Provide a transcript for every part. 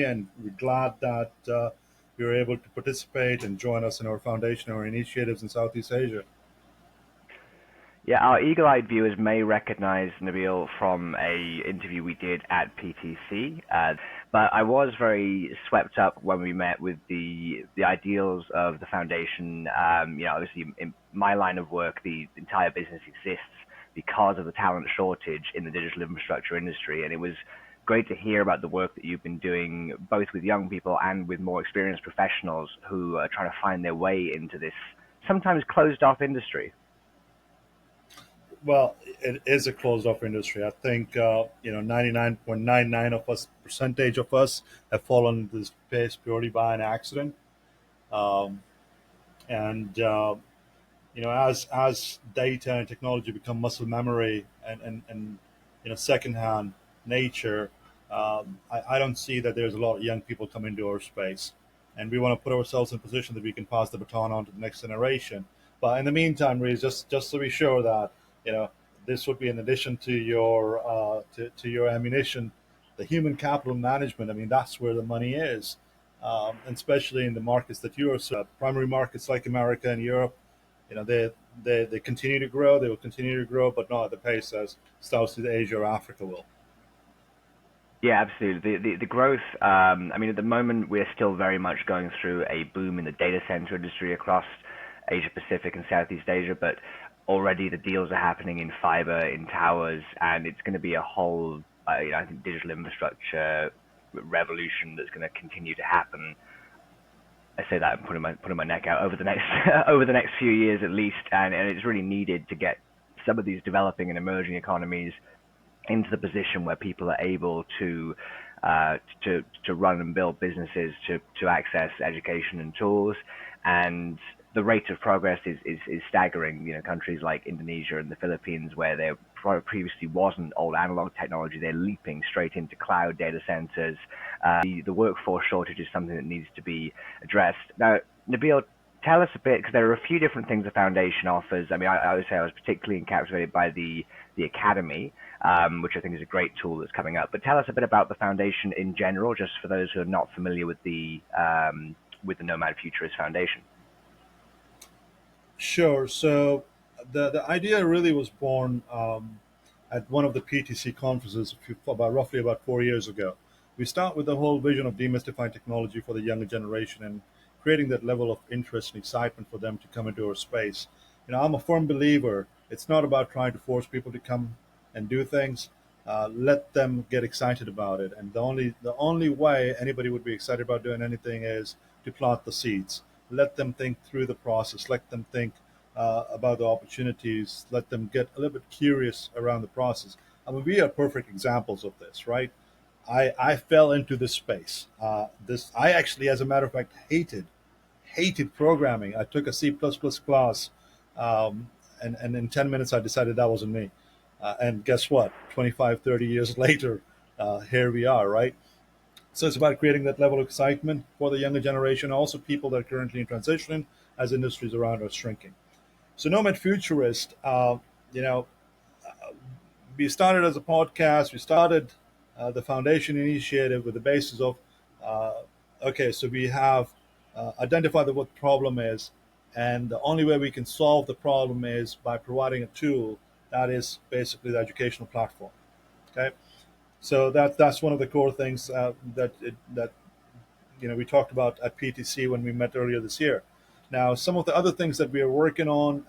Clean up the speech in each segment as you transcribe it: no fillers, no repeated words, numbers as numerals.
journey, and we're glad that you were able to participate and join us in our foundation, our initiatives in Southeast Asia. Yeah, our eagle-eyed viewers may recognize Nabeel from a interview we did at PTC, but I was very swept up when we met with the ideals of the foundation. Obviously in my line of work, the entire business exists because of the talent shortage in the digital infrastructure industry, and it was great to hear about the work that you've been doing, both with young people and with more experienced professionals who are trying to find their way into this sometimes closed-off industry. Well, it is a closed-off industry. I think 99.99 of us percentage of us have fallen into this space purely by an accident. Um, and as data and technology become muscle memory and secondhand nature, I don't see that there's a lot of young people coming into our space, and we want to put ourselves in a position that we can pass the baton on to the next generation. But in the meantime, Reece, just to be sure that you know this would be in addition to your to your ammunition, the human capital management. I mean, that's where the money is, and especially in the markets that you are primary markets like America and Europe. They continue to grow. They will continue to grow, but not at the pace as Southeast Asia or Africa will. Yeah, absolutely. The growth, I mean, at the moment, we're still very much going through a boom in the data center industry across Asia Pacific and Southeast Asia, but already the deals are happening in fiber, in towers, and it's going to be a whole, I think, digital infrastructure revolution that's going to continue to happen. I say that I'm putting my neck out over the next over the next few years at least, and it's really needed to get some of these developing and emerging economies into the position where people are able to run and build businesses, to access education and tools. And the rate of progress is staggering. Countries like Indonesia and the Philippines, where there previously wasn't old analog technology, they're leaping straight into cloud data centers. The workforce shortage is something that needs to be addressed. Now, Nabeel, tell us a bit, because there are a few different things the foundation offers. I mean, I would say I was particularly captivated by the academy, which I think is a great tool that's coming up. But tell us a bit about the foundation in general, just for those who are not familiar with the Nomad Futurist Foundation. Sure. So the idea really was born at one of the PTC conferences roughly about 4 years ago. We start with the whole vision of demystifying technology for the younger generation and creating that level of interest and excitement for them to come into our space. I'm a firm believer. It's not about trying to force people to come and do things. Let them get excited about it. And the only way anybody would be excited about doing anything is to plant the seeds. Let them think through the process. Let them think about the opportunities. Let them get a little bit curious around the process. I mean, we are perfect examples of this, right? I fell into this space. I actually, as a matter of fact, hated programming. I took a C++ class, and in 10 minutes I decided that wasn't me. And guess what? 25, 30 years later, here we are, right? So it's about creating that level of excitement for the younger generation, also people that are currently in transition as industries around are shrinking. So Nomad Futurist, we started as a podcast. We started the foundation initiative with the basis of, so we have identified what the problem is, and the only way we can solve the problem is by providing a tool that is basically the educational platform. Okay, so that's one of the core things that we talked about at PTC when we met earlier this year. Now, some of the other things that we are working on,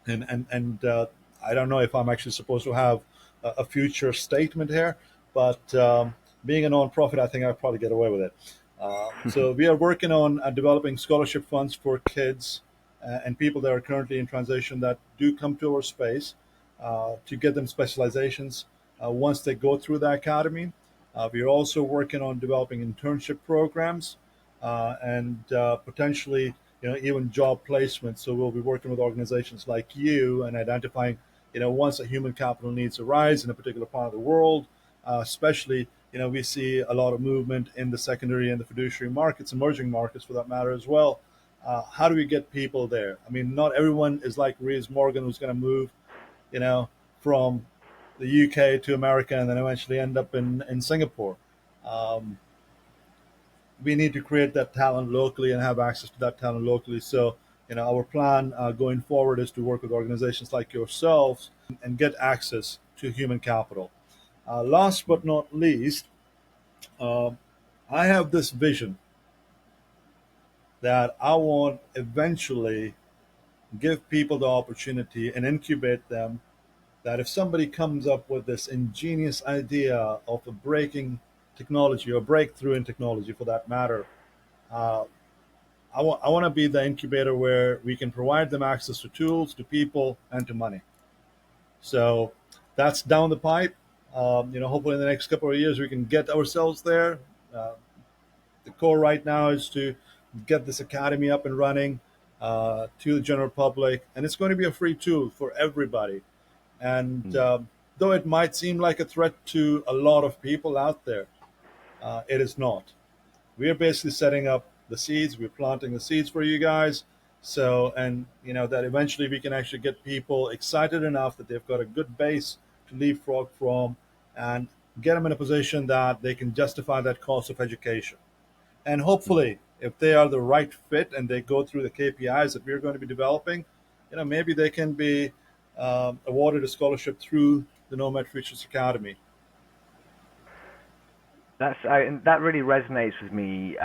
and I don't know if I'm actually supposed to have a future statement here, but being a nonprofit, I think I'll probably get away with it. So we are working on developing scholarship funds for kids and people that are currently in transition that do come to our space to get them specializations once they go through the academy. We are also working on developing internship programs and potentially, even job placement. So we'll be working with organizations like you and identifying, once a human capital needs arise in a particular part of the world, especially, we see a lot of movement in the secondary and the fiduciary markets, emerging markets for that matter as well. How do we get people there? I mean, not everyone is like Rhys Morgan, who's going to move, from the UK to America and then eventually end up in Singapore. Um, we need to create that talent locally and have access to that talent locally. So, our plan going forward is to work with organizations like yourselves and get access to human capital. Last but not least, um, I have this vision that I want eventually give people the opportunity and incubate them. That if somebody comes up with this ingenious idea of a breaking technology or breakthrough in technology for that matter, uh, I want to be the incubator where we can provide them access to tools, to people, and to money. So that's down the pipe. Hopefully in the next couple of years we can get ourselves there. Uh, the core right now is to get this academy up and running to the general public, and it's going to be a free tool for everybody. And Mm. though it might seem like a threat to a lot of people out there, it is not. We are basically setting up the seeds. We're planting the seeds for you guys. So, and that eventually we can actually get people excited enough that they've got a good base to leapfrog from, and get them in a position that they can justify that cost of education. And Mm. hopefully, if they are the right fit and they go through the KPIs that we're going to be developing, maybe they can be awarded a scholarship through the Nomad Futurist Academy. And that really resonates with me.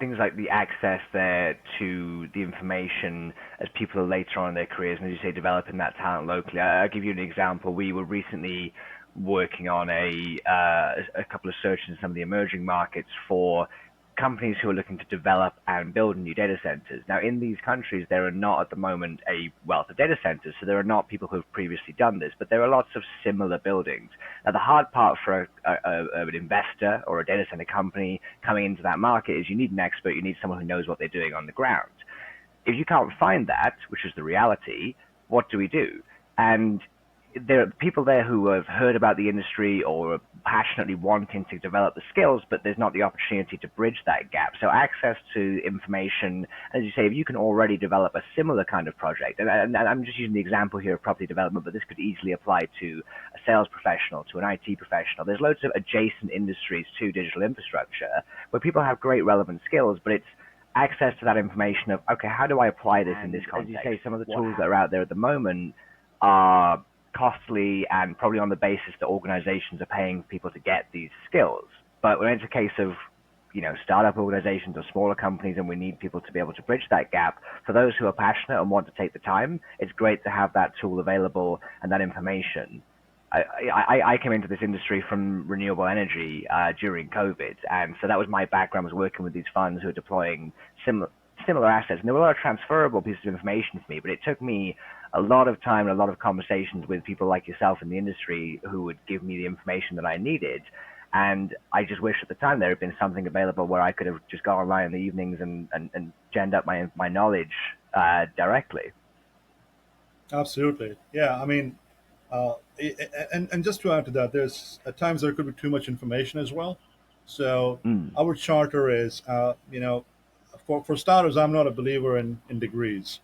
Things like the access there to the information as people are later on in their careers, and as you say, developing that talent locally. I'll give you an example. We were recently working on a couple of searches in some of the emerging markets for companies who are looking to develop and build new data centers. Now, in these countries, there are not at the moment a wealth of data centers, so there are not people who have previously done this, but there are lots of similar buildings. Now, the hard part for an investor or a data center company coming into that market is you need an expert, you need someone who knows what they're doing on the ground. If you can't find that, which is the reality, what do we do? And there are people there who have heard about the industry or are passionately wanting to develop the skills, but there's not the opportunity to bridge that gap. So access to information, as you say, if you can already develop a similar kind of project, and I'm just using the example here of property development, but this could easily apply to a sales professional, to an IT professional. There's loads of adjacent industries to digital infrastructure where people have great relevant skills, but it's access to that information of, okay, how do I apply this in this context? As you say, some of the tools that are out there at the moment are costly and probably on the basis that organizations are paying people to get these skills. But when it's a case of, startup organizations or smaller companies and we need people to be able to bridge that gap, for those who are passionate and want to take the time, it's great to have that tool available and that information. I came into this industry from renewable energy during COVID, and so that was my background, was working with these funds who are deploying similar assets. And there were a lot of transferable pieces of information for me, but it took me a lot of time and a lot of conversations with people like yourself in the industry who would give me the information that I needed. And I just wish at the time there had been something available where I could have just gone online in the evenings and genned up my knowledge directly. Absolutely. Yeah. I mean, and just to add to that, there's at times there could be too much information as well. So Mm. our charter is, for starters, I'm not a believer in degrees.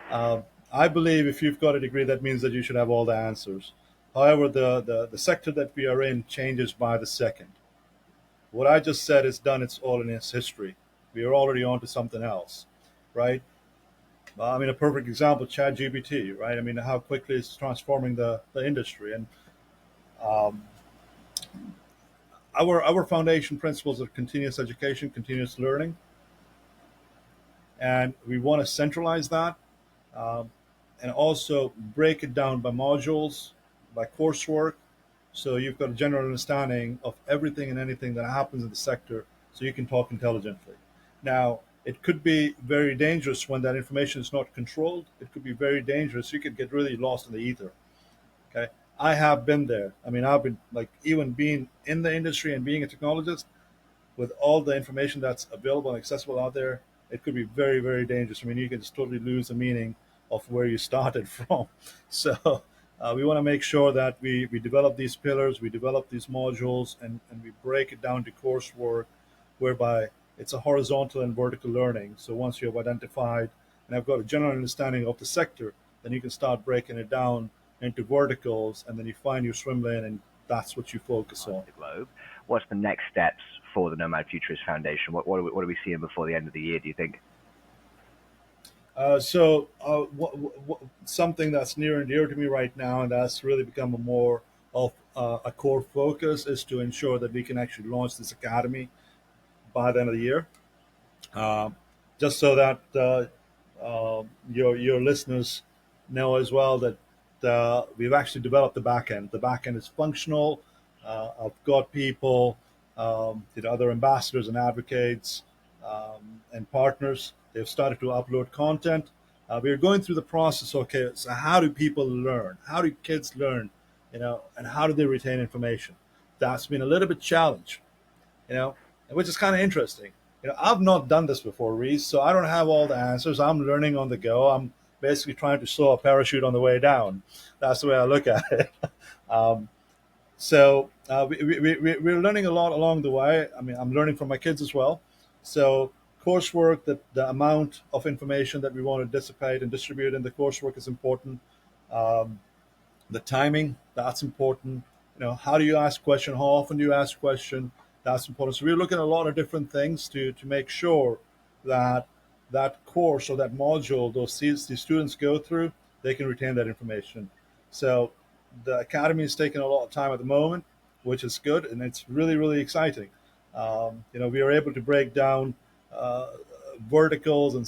Uh, I believe if you've got a degree, that means that you should have all the answers. However, the sector that we are in changes by the second. What I just said is done. It's all in its history. We are already on to something else, right? I mean, a perfect example, ChatGPT, right? I mean, how quickly it's transforming the industry. And um, our foundation principles are continuous education, continuous learning, and we want to centralize that, um, and also break it down by modules, by coursework, so you've got a general understanding of everything and anything that happens in the sector, so you can talk intelligently. Now, it could be very dangerous when that information is not controlled. It could be very dangerous. You could get really lost in the ether. Okay, I have been there. I mean, I've been like, even being in the industry and being a technologist, with all the information that's available and accessible out there, it could be very, very dangerous. I mean, you can just totally lose the meaning of where you started from. So we want to make sure that we develop these pillars, we develop these modules, and we break it down to coursework, whereby it's a horizontal and vertical learning. So once you have identified and have got a general understanding of the sector, then you can start breaking it down into verticals, and then you find your swim lane and That's what you focus Across on. the globe. What's the next steps for the Nomad Futurist Foundation? What are we seeing before the end of the year, do you think? Something that's near and dear to me right now, and that's really become a more of a core focus, is to ensure that we can actually launch this academy by the end of the year. Um, just so that your listeners know as well that we've actually developed the back end. The back end is functional. I've got people, other ambassadors and advocates and partners. They've started to upload content. We're going through the process. Okay, so how do people learn? How do kids learn? And how do they retain information? That's been a little bit challenge, which is kind of interesting. I've not done this before, Rhys, so I don't have all the answers. I'm learning on the go. I'm basically trying to sew a parachute on the way down. That's the way I look at it. um, we're learning a lot along the way. I mean, I'm learning from my kids as well. So coursework, the amount of information that we want to dissipate and distribute in the coursework is important. Um, the timing, that's important. How do you ask question? How often do you ask question? That's important. So we're looking at a lot of different things to make sure that that course or that module these students go through, they can retain that information. So the academy is taking a lot of time at the moment, which is good, and it's really really exciting. We are able to break down uh, verticals and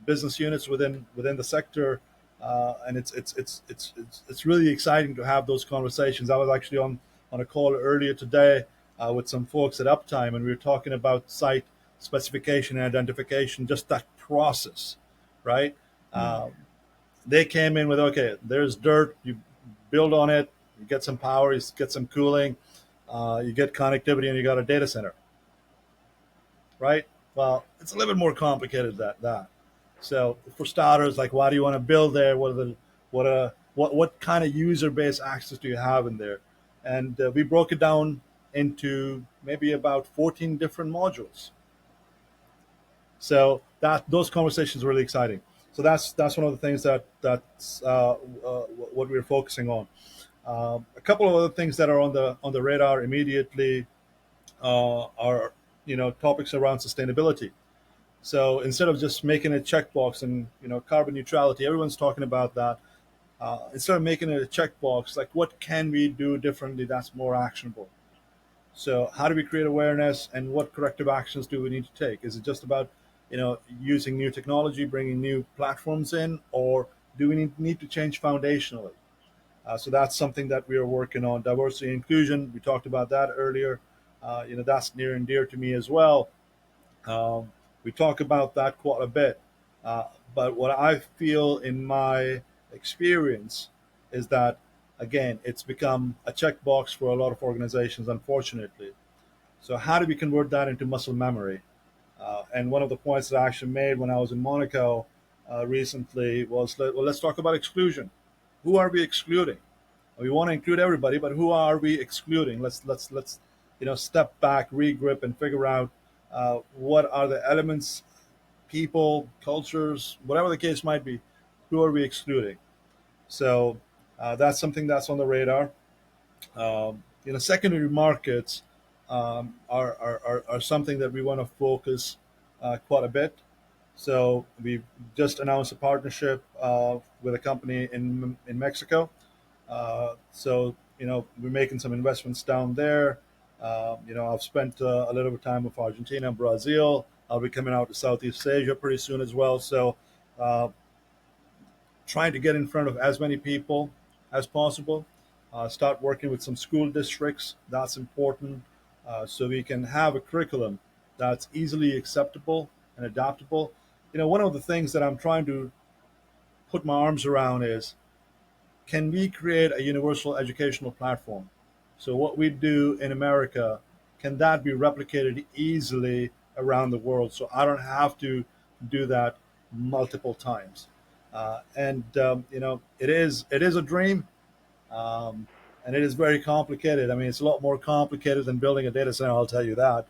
business units within the sector, and it's really exciting to have those conversations. I was actually on a call earlier today with some folks at Uptime, and we were talking about site specification and identification, just that process, right? Hmm. Um, they came in with, okay, there's dirt, you build on it, you get some power, you get some cooling, you get connectivity, and you got a data center, right? Well, it's a little bit more complicated than that. So for starters, like, why do you want to build there? What kind of user base access do you have in there? And we broke it down into maybe about 14 different modules. So that those conversations are really exciting. So that's one of the things that's what we're focusing on. A couple of other things that are on the radar immediately are topics around sustainability. So instead of just making a checkbox and carbon neutrality, everyone's talking about that. Instead of making it a checkbox, like, what can we do differently that's more actionable? So how do we create awareness, and what corrective actions do we need to take? Is it just about using new technology, bringing new platforms in, or do we need to change foundationally? So that's something that we are working on. Diversity and inclusion, we talked about that earlier. That's near and dear to me as well. Um, we talk about that quite a bit. Uh, but what I feel in my experience is that, again, it's become a checkbox for a lot of organizations, unfortunately. So, how do we convert that into muscle memory? And one of the points that I actually made when I was in Monaco recently was, well, let's talk about exclusion. Who are we excluding? We want to include everybody, but who are we excluding? Let's step back, regrip, and figure out what are the elements, people, cultures, whatever the case might be. Who are we excluding? So that's something that's on the radar. Secondary markets are something that we want to focus quite a bit. So we've just announced a partnership with a company in Mexico. We're making some investments down there. I've spent a little bit of time with Argentina and Brazil. I'll be coming out to Southeast Asia pretty soon as well. So uh, trying to get in front of as many people as possible. Start working with some school districts. That's important. So we can have a curriculum that's easily acceptable and adaptable. One of the things that I'm trying to put my arms around is, can we create a universal educational platform? So what we do in America, can that be replicated easily around the world? So I don't have to do that multiple times. It is a dream, um, and it is very complicated. I mean, it's a lot more complicated than building a data center. I'll tell you that.